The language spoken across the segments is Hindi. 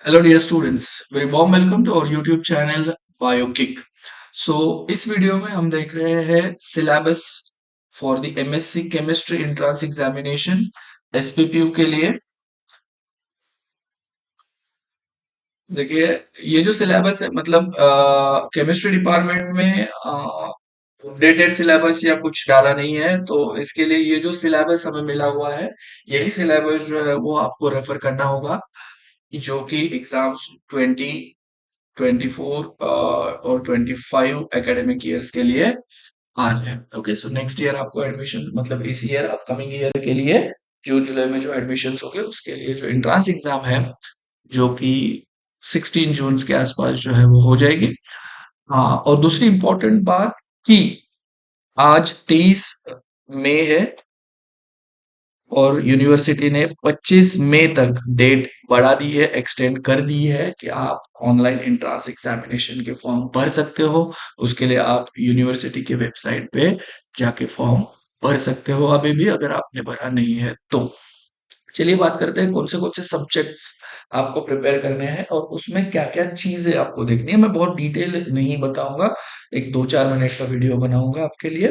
Hello dear students, very warm welcome to our YouTube channel Biokick. So इस वीडियो में हम देख रहे हैं syllabus for the MSc chemistry entrance examination SPPU के लिए। देखिए, ये जो सिलेबस है मतलब केमिस्ट्री डिपार्टमेंट में अपडेटेड सिलेबस या कुछ डाला नहीं है, तो इसके लिए ये जो सिलेबस हमें मिला हुआ है, यही सिलेबस जो है वो आपको रेफर करना होगा, जो कि एग्जाम्स 2024 और 25 एकेडमिक ईयर्स के लिए आ रहे हैं। ओके, सो नेक्स्ट ईयर आपको एडमिशन मतलब इस ईयर अपकमिंग ईयर के लिए जून जुलाई में जो एडमिशन हो गए उसके लिए जो एंट्रेंस एग्जाम है, जो कि 16 जून के आसपास जो है वो हो जाएगी। हाँ, और दूसरी इंपॉर्टेंट बात कि आज 23 मई है और यूनिवर्सिटी ने 25 मई तक डेट बढ़ा दी है, एक्सटेंड कर दी है कि आप ऑनलाइन एंट्रेंस एग्जामिनेशन के फॉर्म भर सकते हो। उसके लिए आप यूनिवर्सिटी के वेबसाइट पे जाके फॉर्म भर सकते हो अभी भी, अगर आपने भरा नहीं है तो। चलिए बात करते हैं कौन से सब्जेक्ट्स आपको प्रिपेयर करने हैं और उसमें क्या क्या चीजें आपको देखनी है। मैं बहुत डिटेल नहीं बताऊंगा, एक 2-4 मिनट का वीडियो बनाऊंगा आपके लिए।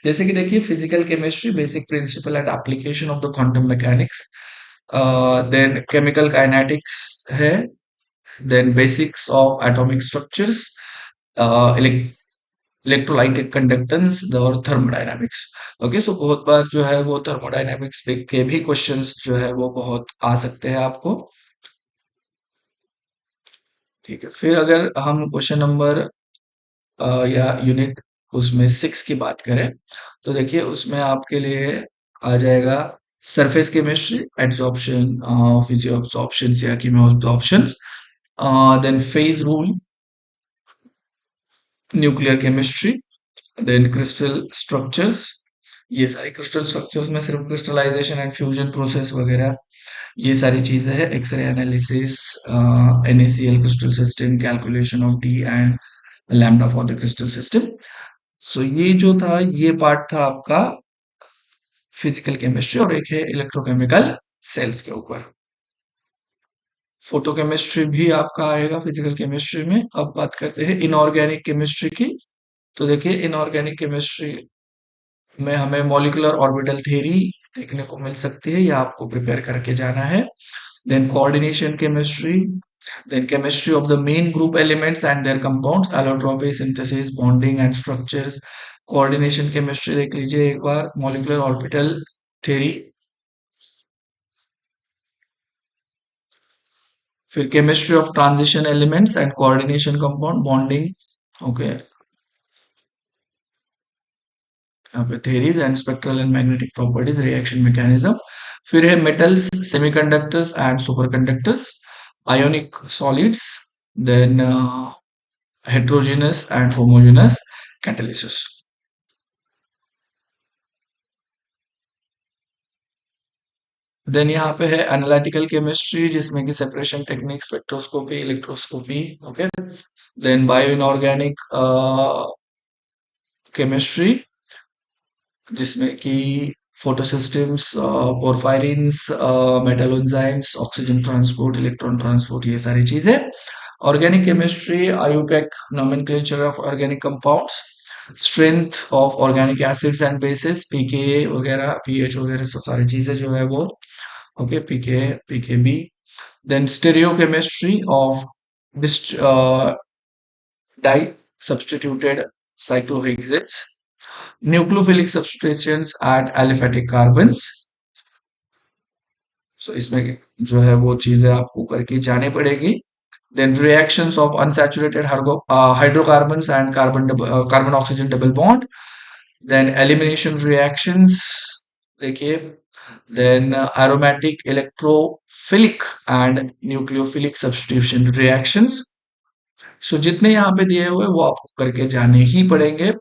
जैसे कि देखिए, physical chemistry basic principle and application of the quantum mechanics, then chemical kinetics है, then basics of atomic structures, electrolytic conductance और थर्मोडायनामिक्स। ओके, सो बहुत बार जो है वो थर्मोडायनामिक्स पे के भी क्वेश्चंस जो है वो बहुत आ सकते हैं आपको। ठीक है, फिर अगर हम क्वेश्चन नंबर या यूनिट उसमें 6 की बात करें, तो देखिए उसमें आपके लिए आ जाएगा सरफेस केमिस्ट्री, एड्सॉर्प्शन, फिजियोअब्सॉर्प्शन या chemoabsorptions, then phase rule, nuclear chemistry, then crystal structures. ये सारे क्रिस्टल स्ट्रक्चर्स में सिर्फ क्रिस्टलाइजेशन एंड फ्यूजन प्रोसेस वगैरह ये सारी चीजें हैं। X ray analysis, NaCl crystal system, calculation of D and lambda for the crystal system. So ये जो था, ये पार्ट था आपका फिजिकल केमिस्ट्री, और एक है इलेक्ट्रोकेमिकल सेल्स के ऊपर। फोटोकेमिस्ट्री भी आपका आएगा फिजिकल केमिस्ट्री में। अब बात करते हैं इनऑर्गेनिक केमिस्ट्री की। तो देखिए, इनऑर्गेनिक केमिस्ट्री में हमें मॉलिक्यूलर ऑर्बिटल थ्योरी देखने को मिल सकती है, या आपको प्रिपेयर करके जाना है। Then coordination chemistry, then chemistry of the main group elements and their compounds, allotropy, synthesis, bonding and structures. Coordination chemistry देख लीजिए एक बार, मॉलिक्यूलर ऑर्बिटल थ्योरी। फिर chemistry of transition elements and coordination compound, bonding. Okay, यहाँ पे theories and spectral and magnetic properties, reaction mechanism. फिर है metals, semiconductors and superconductors, ionic solids, then heterogeneous and homogeneous catalysis. Then यहाँ पे है एनालिटिकल केमिस्ट्री, जिसमें कि separation technique, spectroscopy, electroscopy. Okay, then bioinorganic chemistry, जिसमें कि photosystems, porphyrins, metal enzymes, oxygen transport, electron transport, ये सारी चीजें। Organic chemistry, IUPAC, nomenclature of organic compounds, strength of organic acids and bases, pK वगैरह, पीएच वगैरह, सब सारी चीजें जो है वो। Okay, pK, pKb. Then stereochemistry of disubstituted cyclohexanes, nucleophilic substitutions at aliphatic carbons। So इसमें जो है वो चीजें आपको करके जाने पड़ेगी। Then reactions of unsaturated hydrocarbons and carbon oxygen double bond, then elimination reactions. देखिए, then aromatic, electrophilic and nucleophilic substitution reactions. So जितने यहाँ पे दिए हुए वो आपको करके जाने ही पड़ेंगे।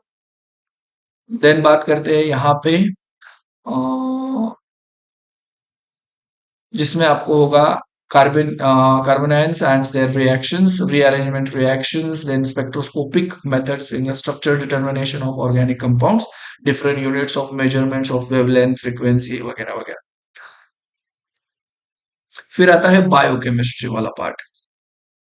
देन बात करते हैं यहाँ पे जिसमें आपको होगा carbanions and their reactions, rearrangement reactions, then spectroscopic methods in structure determination of organic compounds, different units of measurements of wavelength, frequency वगैरह वगैरह। फिर आता है बायोकेमिस्ट्री वाला पार्ट।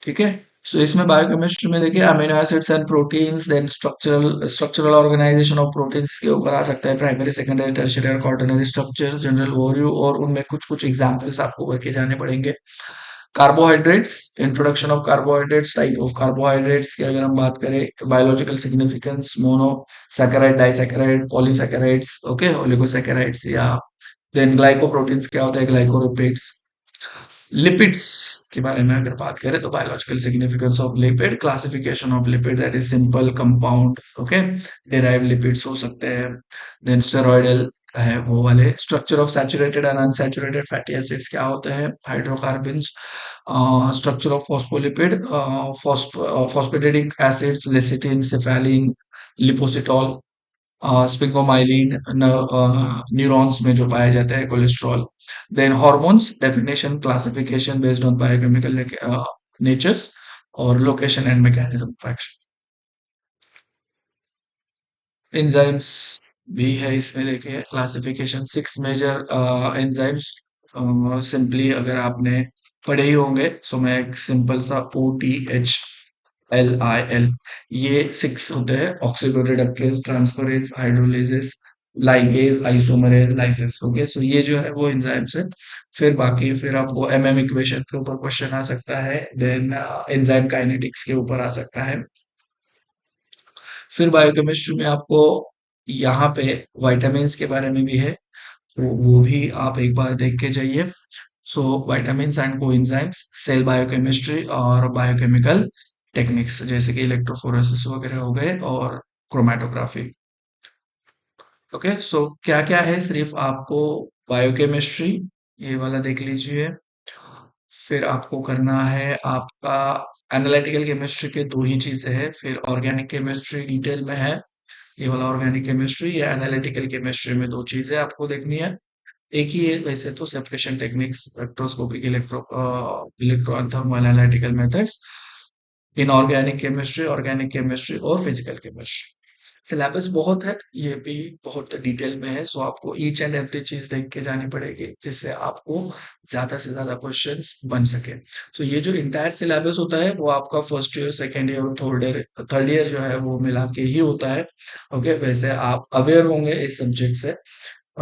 ठीक है। सो इसमें बायोकेमिस्ट्री में देखिए amino acids and proteins, then structural organisation of proteins के ऊपर आ सकता है, प्राइमरी सेकेंडरी टर्शियरी और क्वाaternary स्ट्रक्चर्स, जनरल ओवरव्यू, और उनमें कुछ कुछ एग्जांपल्स आपको करके जाने पड़ेंगे। Carbohydrates, introduction of carbohydrates, type of carbohydrates की अगर हम बात करें, biological significance, monosaccharide, disaccharide, polysaccharides, okay, oligosaccharides, या देन ग्लाइकोप्रोटीन्स क्या होता है, ग्लाइकोलिपिड्स। लिपिड्स के बारे में अगर बात करें तो biological significance of lipid, classification of lipid, that is simple, compound, okay, derive lipids हो सकते हैं, देन स्टेरॉयडल है वो वाले, structure of saturated and unsaturated fatty acids क्या होते हैं, hydrocarbons, structure of phospholipid, phosphatidic acids, lecithin, cephalin, lipositol, sphingomyelin, neurons में जो पाया जाता है, cholesterol, then hormones, definition, classification based on biochemical natures, और location and mechanism of action. Enzymes भी है इसमें, देखिए classification, six major enzymes, simply अगर आपने पढ़े ही होंगे, सो मैं एक सिंपल सा OTHLIL, ये सिक्स होते हैं, oxidoreductase, transferase, hydrolases, ligase, isomerase, lyases, okay, so ये जो है वो एंजाइम्स है। फिर बाकी फिर आपको MM इक्वेशन के ऊपर क्वेश्चन आ सकता है, देन एंजाइम काइनेटिक्स के ऊपर आ सकता है। फिर बायोकेमिस्ट्री में आपको यहाँ पे विटामिन्स के बारे में भी है, तो वो भी आप एक बार देख के जाइए। So vitamins and coenzymes, cell biochemistry और बायोकेमिकल टेक्निक्स, जैसे कि इलेक्ट्रोफोरेसिस वगैरह हो गए, और क्रोमेटोग्राफी। ओके, सो क्या क्या है, सिर्फ आपको बायोकेमिस्ट्री ये वाला देख लीजिए, फिर आपको करना है आपका एनालिटिकल केमिस्ट्री के दो ही चीजें हैं, फिर ऑर्गेनिक केमिस्ट्री डिटेल में है, ये वाला ऑर्गेनिक केमिस्ट्री, या एनालिटिकल केमिस्ट्री में दो चीजें आपको देखनी है। एक ही है वैसे तो, separation techniques, spectroscopic, electro and thermo analytical methods, inorganic chemistry, organic chemistry और फिजिकल केमिस्ट्री। सिलेबस बहुत है, ये भी बहुत डिटेल में है, सो आपको ईच एंड एवरी चीज देख के जानी पड़ेगी, जिससे आपको ज्यादा से ज्यादा क्वेश्चंस बन सके। तो ये जो इंटायर सिलेबस होता है वो आपका फर्स्ट ईयर, सेकेंड ईयर और थर्ड ईयर जो है वो मिला के ही होता है। ओके, वैसे आप अवेयर होंगे इस सब्जेक्ट से।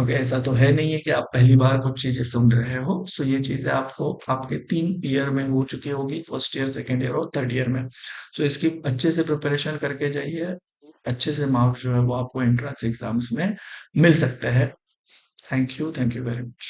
ओके, ऐसा तो है नहीं है कि आप पहली बार कुछ चीजें सुन रहे हो, सो ये चीजें आपको आपके 3 ईयर में हो चुकी होगी, फर्स्ट ईयर, सेकेंड ईयर और थर्ड ईयर में। सो इसकी अच्छे से प्रिपरेशन करके जाइए, अच्छे से मार्क्स जो है वो आपको एंट्रेंस एग्जाम्स में मिल सकते हैं। Thank you very much.